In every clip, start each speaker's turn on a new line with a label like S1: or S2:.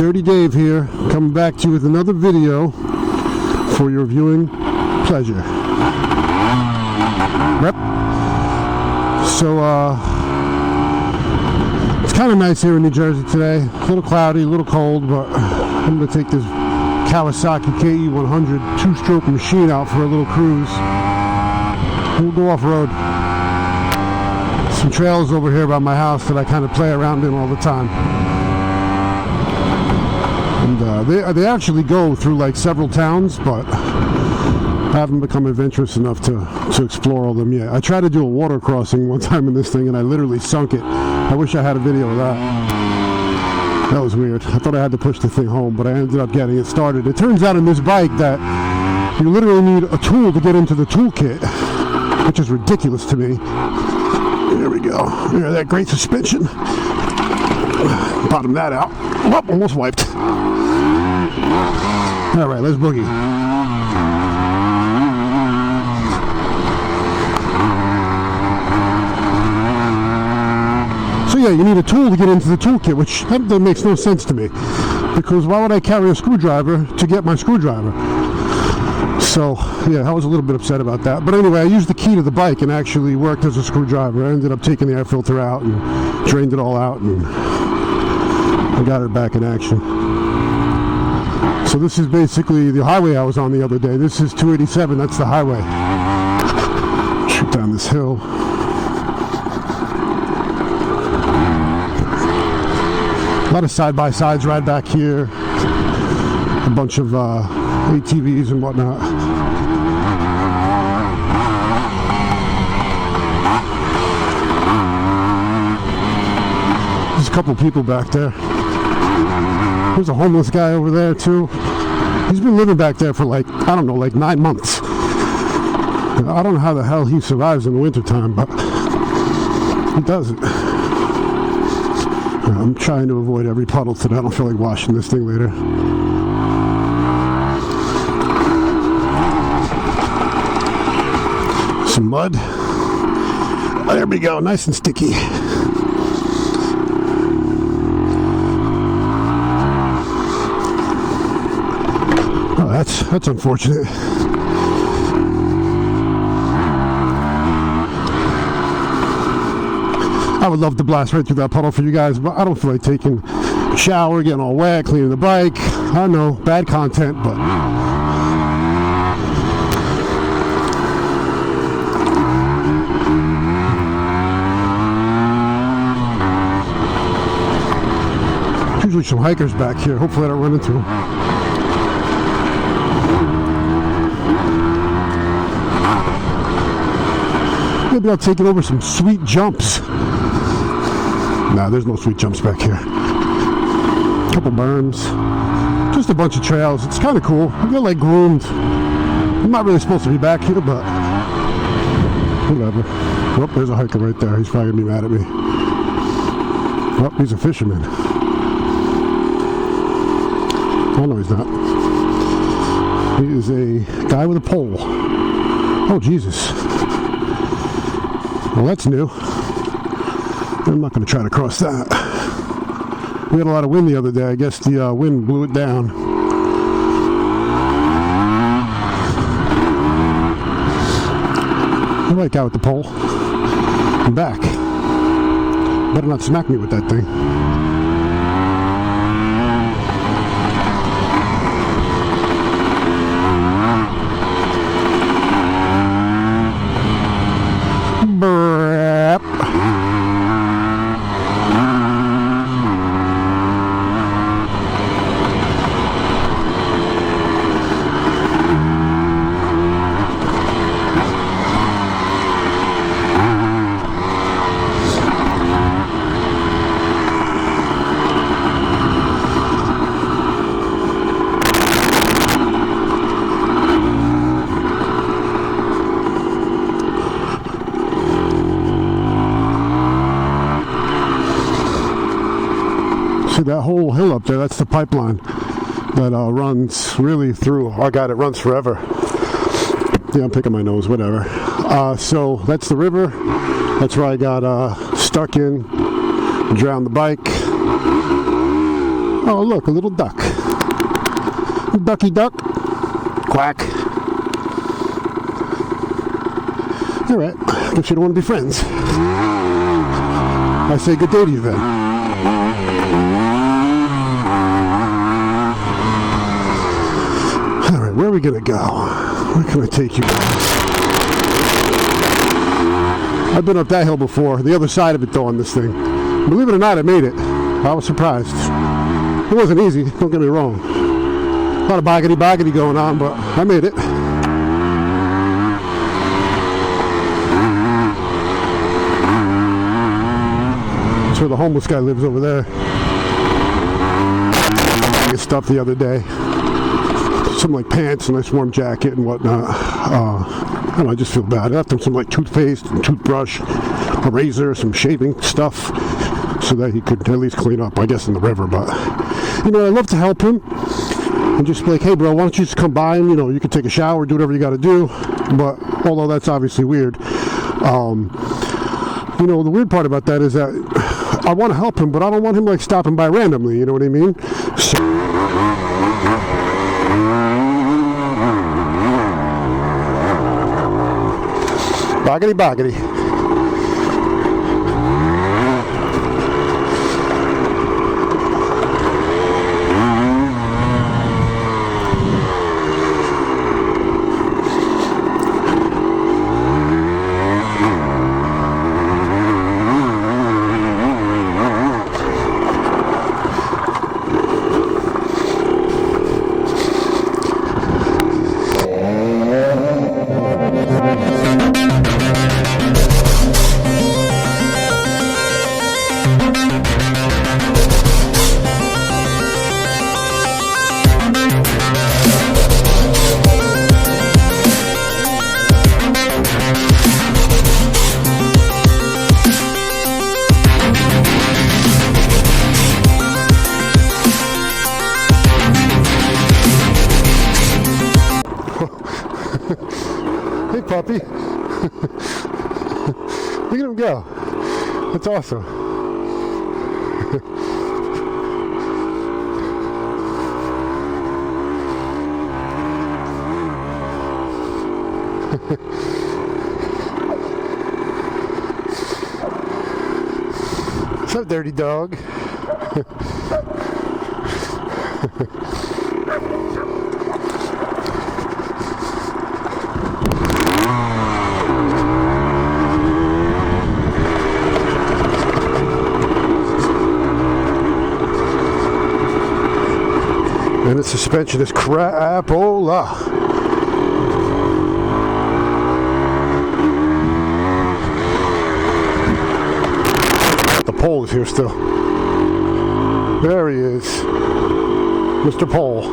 S1: Dirty Dave here, coming back to you with another video for your viewing pleasure. Yep. So, it's kind of nice here in New Jersey today. A little cloudy, a little cold, but I'm going to take this Kawasaki Ke100 two-stroke machine out for a little cruise. We'll go off-road. Some trails over here by my house that I kind of play around in all the time. And they actually go through like several towns, but I haven't become adventurous enough to explore all of them yet. I tried to do a water crossing one time in this thing and I literally sunk it. I wish I had a video of that. That was weird. I thought I had to push the thing home, but I ended up getting it started. It turns out in this bike that you literally need a tool to get into the toolkit, which is ridiculous to me. There we go. There, that great suspension. Bottom that out. Oh, almost wiped. All right, let's boogie. So yeah, you need a tool to get into the toolkit, which that makes no sense to me. Because why would I carry a screwdriver to get my screwdriver? So yeah, I was a little bit upset about that. But anyway, I used the key to the bike and actually worked as a screwdriver. I ended up taking the air filter out and drained it all out, and I got it back in action. So this is basically the highway I was on the other day. This is 287, that's the highway. Shoot down this hill. A lot of side-by-sides right back here. A bunch of ATVs and whatnot. There's a couple people back there. There's a homeless guy over there too. He's been living back there for like, I don't know, like 9 months. I don't know how the hell he survives in the wintertime, but he does it. I'm trying to avoid every puddle today. I don't feel like washing this thing later. Some mud. Oh, there we go, nice and sticky. Oh, that's unfortunate. I would love to blast right through that puddle for you guys, but I don't feel like taking a shower, getting all wet, cleaning the bike. I know, bad content, but usually some hikers back here. Hopefully I don't run into them. Maybe I'll take it over some sweet jumps. Nah, there's no sweet jumps back here. Couple berms. Just a bunch of trails. It's kind of cool. I feel like groomed. I'm not really supposed to be back here, but whatever. Oh, there's a hiker right there. He's probably going to be mad at me. Oh, he's a fisherman. Oh, no, he's not. He is a guy with a pole. Oh, Jesus. Well, that's new. I'm not going to try to cross that. We had a lot of wind the other day. I guess the wind blew it down. I like out with the pole. I'm back. Better not smack me with that thing. See that whole hill up there, that's the pipeline that runs really through. Oh God, it runs forever. Yeah, I'm picking my nose, whatever. So that's the river. That's where I got stuck in, drowned the bike. Oh, look, a little duck. Ducky duck. Quack. All right, guess you don't want to be friends. I say good day to you then. All right, where are we gonna go? Where can I take you guys? I've been up that hill before, the other side of it though on this thing. Believe it or not, I made it. I was surprised. It wasn't easy, don't get me wrong. A lot of boggity going on, but I made it. That's where the homeless guy lives over there. I got stuff the other day. Some like pants, a nice warm jacket and whatnot. I don't know, I just feel bad. I left him some like toothpaste and toothbrush, a razor, some shaving stuff, so that he could at least clean up, I guess, in the river. But, you know, I love to help him and just be like, hey, bro, why don't you just come by and, you know, you can take a shower, do whatever you got to do. But, although that's obviously weird, you know, the weird part about that is that I want to help him, but I don't want him, like, stopping by randomly, you know what I mean? So, boggity. Hey, puppy. Look at him go. That's awesome. What's up, dirty dog? And the suspension is crapola. The pole is here still. There he is. Mr. Pole.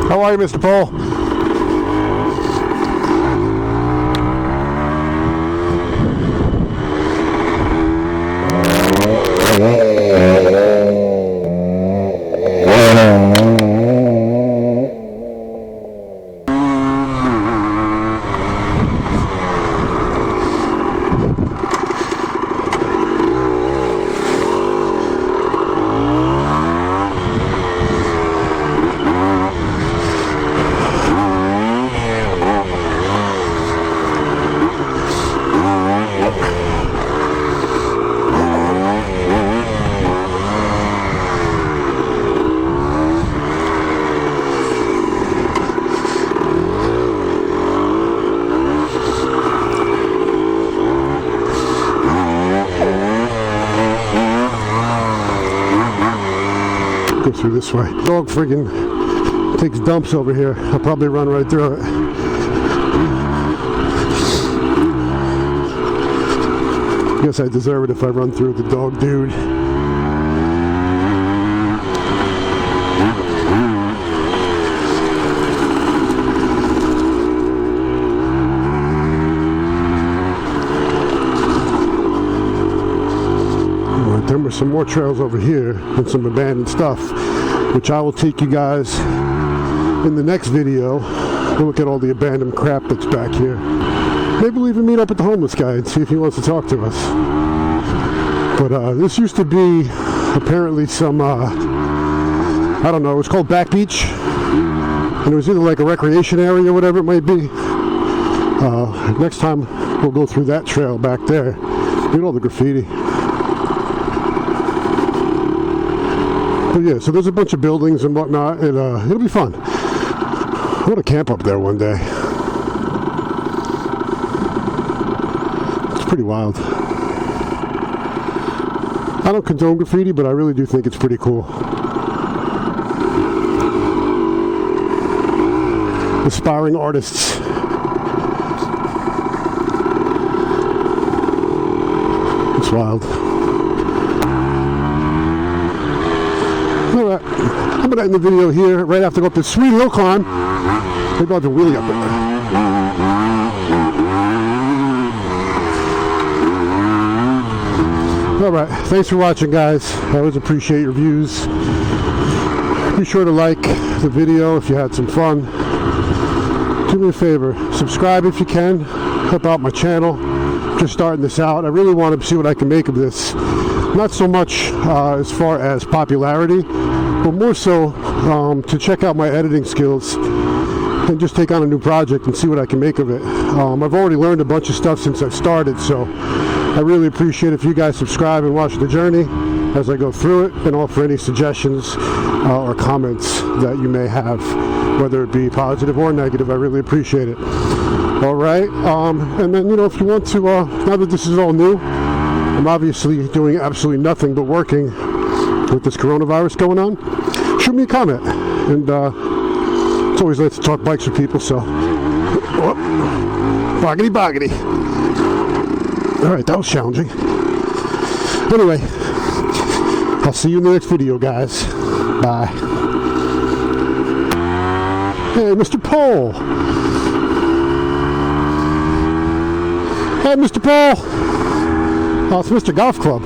S1: How are you, Mr. Pole? Go through this way. Dog friggin' takes dumps over here. I'll probably run right through it. Guess I deserve it if I run through the dog dude. There were some more trails over here and some abandoned stuff, which I will take you guys in the next video to look at all the abandoned crap that's back here. Maybe we'll even meet up with the homeless guy and see if he wants to talk to us. But this used to be apparently some, I don't know, it was called Back Beach. And it was either like a recreation area or whatever it might be. Next time we'll go through that trail back there. Look at all the graffiti. But yeah, so there's a bunch of buildings and whatnot, and it'll be fun. I want to camp up there one day. It's pretty wild. I don't condone graffiti, but I really do think it's pretty cool. Aspiring artists. It's wild. Alright, I'm gonna end the video here right after I go up this sweet hill climb. Maybe I'll have a wheelie up it. Alright, thanks for watching, guys. I always appreciate your views. Be sure to like the video if you had some fun. Do me a favor, subscribe if you can. Help out my channel. Just starting this out. I really want to see what I can make of this. Not so much as far as popularity, but more so to check out my editing skills and just take on a new project and see what I can make of it. I've already learned a bunch of stuff since I've started, so I really appreciate if you guys subscribe and watch the journey as I go through it, and offer any suggestions or comments that you may have, whether it be positive or negative. I really appreciate it. All right, and then, you know, if you want to, now that this is all new, I'm obviously doing absolutely nothing but working with this coronavirus going on. Shoot me a comment, and it's always nice to talk bikes with people, so boggity boggity. All right, that was challenging. Anyway, I'll see you in the next video, guys. Bye. Hey, Mr. Paul. Hey, Mr. Paul. Oh, it's Mr. Golf Club.